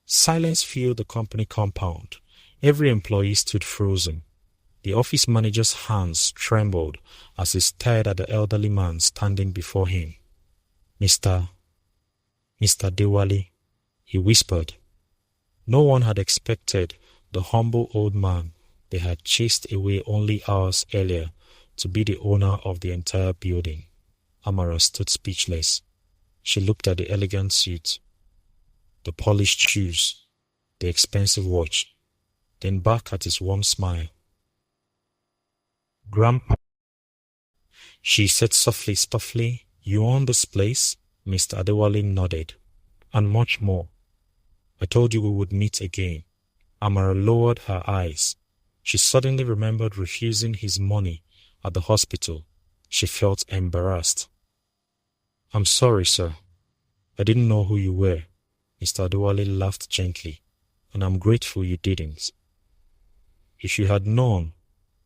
Silence filled the company compound. Every employee stood frozen. The office manager's hands trembled as he stared at the elderly man standing before him. Mr. Dewali, he whispered. No one had expected the humble old man they had chased away only hours earlier to be the owner of the entire building. Amara stood speechless. She looked at the elegant suit, the polished shoes, the expensive watch, then back at his warm smile. Grandpa, she said softly, you own this place? Mr. Adewale nodded. And much more. I told you we would meet again. Amara lowered her eyes. She suddenly remembered refusing his money at the hospital. She felt embarrassed. I'm sorry, sir. I didn't know who you were. Mr. Adewale laughed gently. And I'm grateful you didn't. If you had known,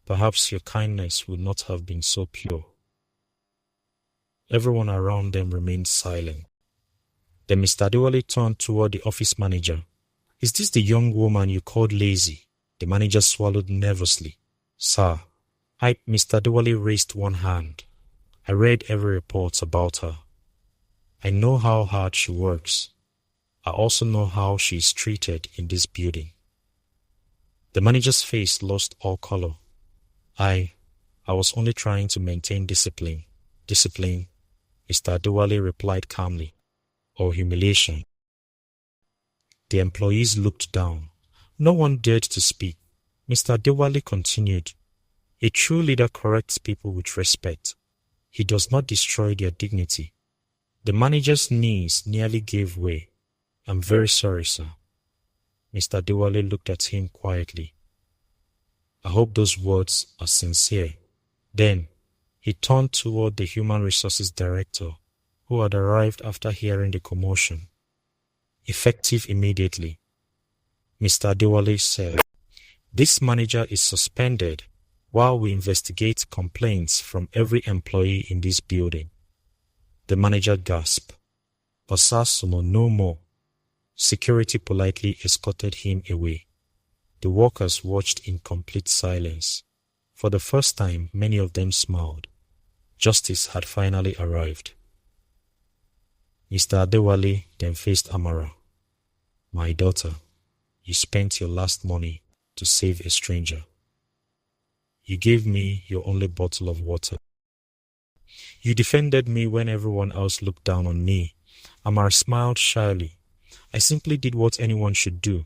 perhaps your kindness would not have been so pure. Everyone around them remained silent. Then Mr. Adewale turned toward the office manager. Is this the young woman you called lazy? The manager swallowed nervously. Sir, Mr. Adewale raised one hand. I read every report about her. I know how hard she works. I also know how she is treated in this building. The manager's face lost all color. I was only trying to maintain discipline. Discipline, Mr. Adewale replied calmly. Or humiliation. The employees looked down. No one dared to speak. Mr. Adewale continued. A true leader corrects people with respect. He does not destroy their dignity. The manager's knees nearly gave way. I'm very sorry, sir. Mr. Adewale looked at him quietly. I hope those words are sincere. Then, he turned toward the Human Resources Director, who had arrived after hearing the commotion. Effective immediately, Mr. Adewale said, this manager is suspended while we investigate complaints from every employee in this building. The manager gasped. Osasumo no more. Security politely escorted him away. The workers watched in complete silence. For the first time, many of them smiled. Justice had finally arrived. Mr. Adewale then faced Amara. My daughter, you spent your last money to save a stranger. You gave me your only bottle of water. You defended me when everyone else looked down on me. Amara smiled shyly. I simply did what anyone should do.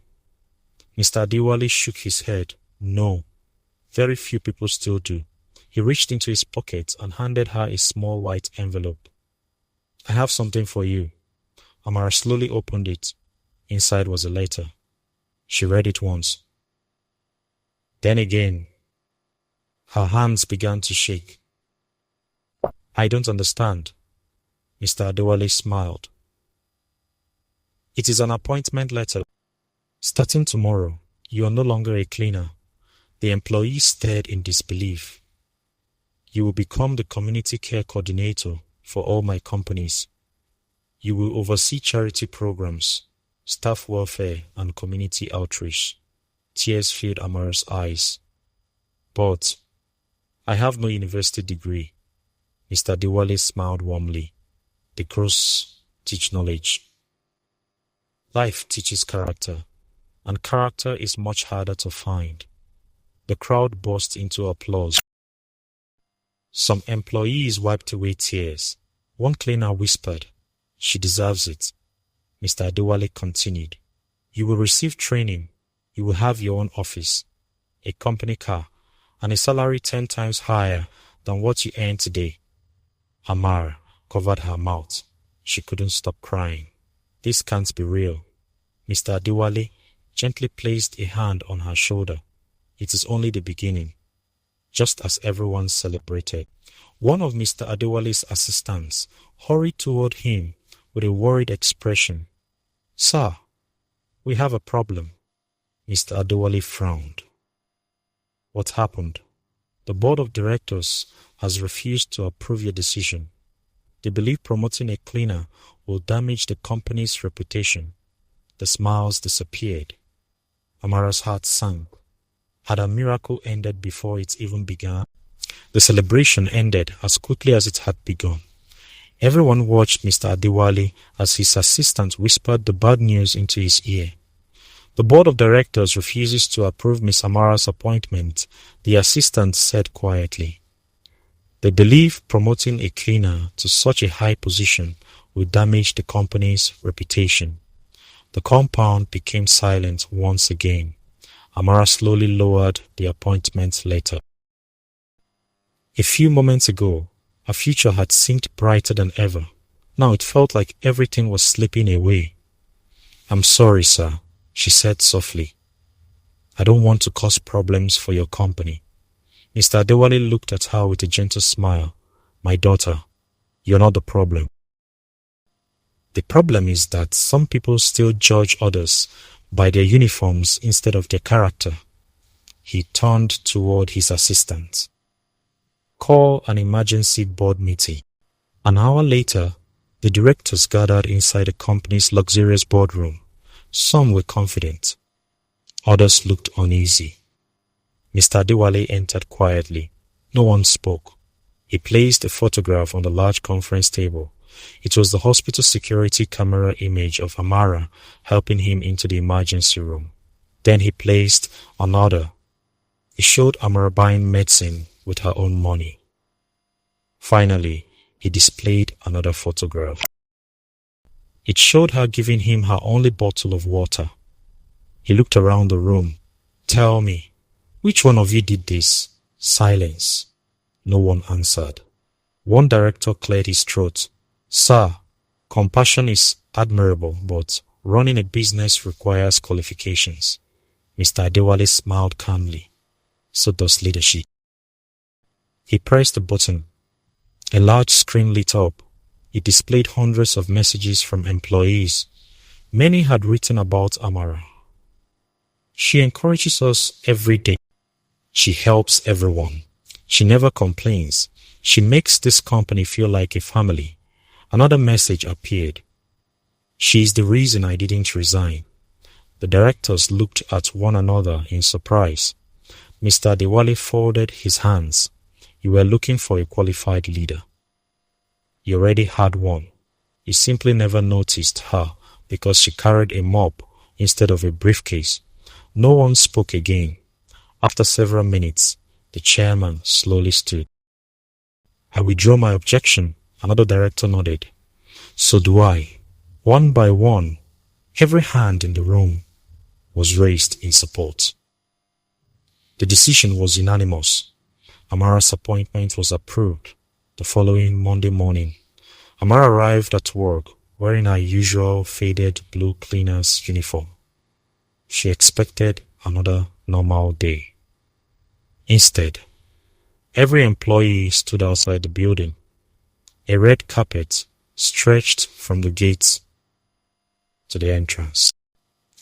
Mr. Adewale shook his head. No. Very few people still do. He reached into his pocket and handed her a small white envelope. I have something for you. Amara slowly opened it. Inside was a letter. She read it once. Then again. Her hands began to shake. I don't understand. Mr. Adewale smiled. It is an appointment letter. Starting tomorrow, you are no longer a cleaner. The employee stared in disbelief. You will become the community care coordinator for all my companies. You will oversee charity programs, staff welfare, and community outreach. Tears filled Amara's eyes. But I have no university degree. Mr. Adewale smiled warmly. The cross teach knowledge. Life teaches character, and character is much harder to find. The crowd burst into applause. Some employees wiped away tears. One cleaner whispered, she deserves it. Mr. Adewale continued, you will receive training. You will have your own office, a company car, and a salary 10 times higher than what you earn today. Amara covered her mouth. She couldn't stop crying. This can't be real. Mr. Adewale gently placed a hand on her shoulder. It is only the beginning. Just as everyone celebrated, one of Mr. Adewale's assistants hurried toward him with a worried expression. Sir, we have a problem. Mr. Adewale frowned. What happened? The board of directors has refused to approve your decision. They believe promoting a cleaner will damage the company's reputation. The smiles disappeared. Amara's heart sank. Had a miracle ended before it even began? The celebration ended as quickly as it had begun. Everyone watched Mr. Adewale as his assistant whispered the bad news into his ear. The board of directors refuses to approve Miss Amara's appointment, the assistant said quietly. They believe promoting a cleaner to such a high position will damage the company's reputation. The compound became silent once again. Amara slowly lowered the appointment letter. A few moments ago, her future had seemed brighter than ever. Now it felt like everything was slipping away. "I'm sorry, sir," she said softly. "I don't want to cause problems for your company." Mr. Adewale looked at her with a gentle smile. "My daughter, you're not the problem. The problem is that some people still judge others by their uniforms instead of their character." He turned toward his assistant. "Call an emergency board meeting." An hour later, the directors gathered inside the company's luxurious boardroom. Some were confident. Others looked uneasy. Mr. Adewale entered quietly. No one spoke. He placed a photograph on the large conference table. It was the hospital security camera image of Amara helping him into the emergency room. Then he placed another. He showed Amara buying medicine with her own money. Finally, he displayed another photograph. It showed her giving him her only bottle of water. He looked around the room. "Tell me, which one of you did this?" Silence. No one answered. One director cleared his throat. "Sir, compassion is admirable, but running a business requires qualifications." Mr. Adewale smiled calmly. "So does leadership." He pressed a button. A large screen lit up. It displayed hundreds of messages from employees. Many had written about Amara. "She encourages us every day. She helps everyone. She never complains. She makes this company feel like a family." Another message appeared. "She is the reason I didn't resign." The directors looked at one another in surprise. Mr. Adewale folded his hands. "You were looking for a qualified leader. You already had one. You simply never noticed her because she carried a mop instead of a briefcase." No one spoke again. After several minutes, the chairman slowly stood. "I withdraw my objection." Another director nodded. "So do I." One by one, every hand in the room was raised in support. The decision was unanimous. Amara's appointment was approved. The following Monday morning, Amara arrived at work wearing her usual faded blue cleaner's uniform. She expected another normal day. Instead, every employee stood outside the building. A red carpet stretched from the gates to the entrance.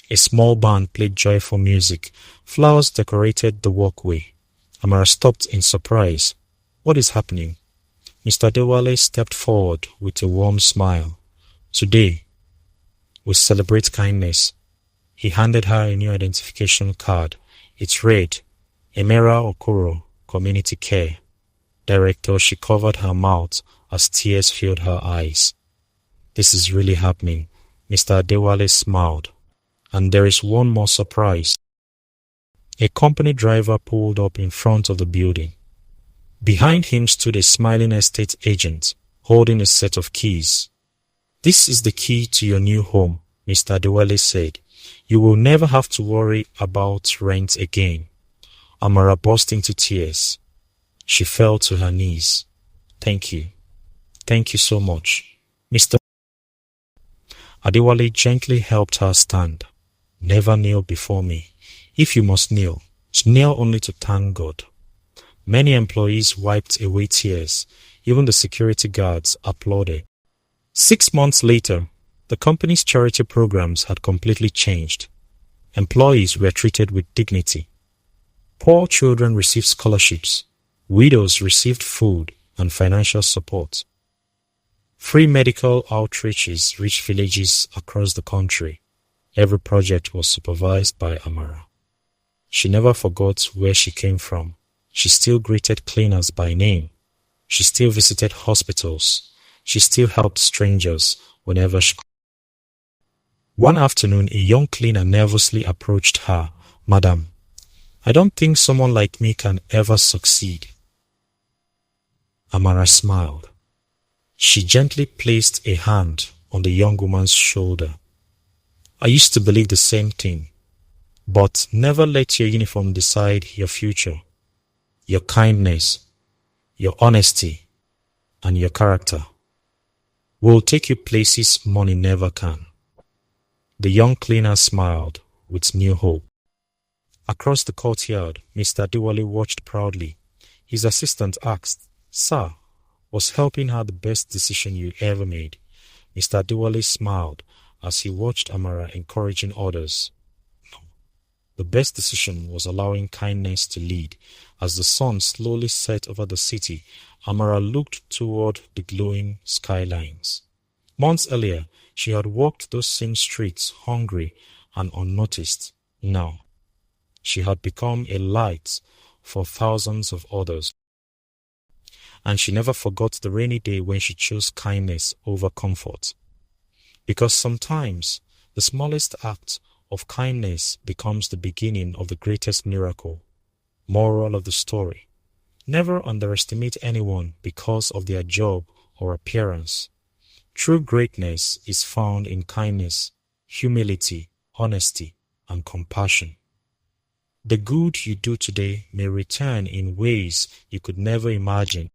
A small band played joyful music. Flowers decorated the walkway. Amara stopped in surprise. "What is happening?" Mr. Adewale stepped forward with a warm smile. "Today, we celebrate kindness." He handed her a new identification card. It read, "Amara Okoro, Community Care Director." She covered her mouth as tears filled her eyes. "This is really happening." Mr. Adewale smiled. "And there is one more surprise." A company driver pulled up in front of the building. Behind him stood a smiling estate agent, holding a set of keys. "This is the key to your new home," Mr. Adewale said. "You will never have to worry about rent again." Amara burst into tears. She fell to her knees. "Thank you. Thank you so much." Mr. Adewale gently helped her stand. "Never kneel before me. If you must kneel only to thank God." Many employees wiped away tears. Even the security guards applauded. 6 months later, the company's charity programs had completely changed. Employees were treated with dignity. Poor children received scholarships. Widows received food and financial support. Free medical outreaches reached villages across the country. Every project was supervised by Amara. She never forgot where she came from. She still greeted cleaners by name. She still visited hospitals. She still helped strangers whenever she could. One afternoon, a young cleaner nervously approached her. "Madam, I don't think someone like me can ever succeed." Amara smiled. She gently placed a hand on the young woman's shoulder. "I used to believe the same thing, but never let your uniform decide your future. Your kindness, your honesty, and your character will take you places money never can." The young cleaner smiled with new hope. Across the courtyard, Mr. Diwali watched proudly. His assistant asked, "Sir, was helping her the best decision you ever made?" Mr. Diwali smiled as he watched Amara encouraging others. The best decision was allowing kindness to lead. As the sun slowly set over the city, Amara looked toward the glowing skylines. Months earlier, she had walked those same streets hungry and unnoticed. Now, she had become a light for thousands of others. And she never forgot the rainy day when she chose kindness over comfort. Because sometimes the smallest act of kindness becomes the beginning of the greatest miracle. Moral of the story: never underestimate anyone because of their job or appearance. True greatness is found in kindness, humility, honesty, and compassion. The good you do today may return in ways you could never imagine.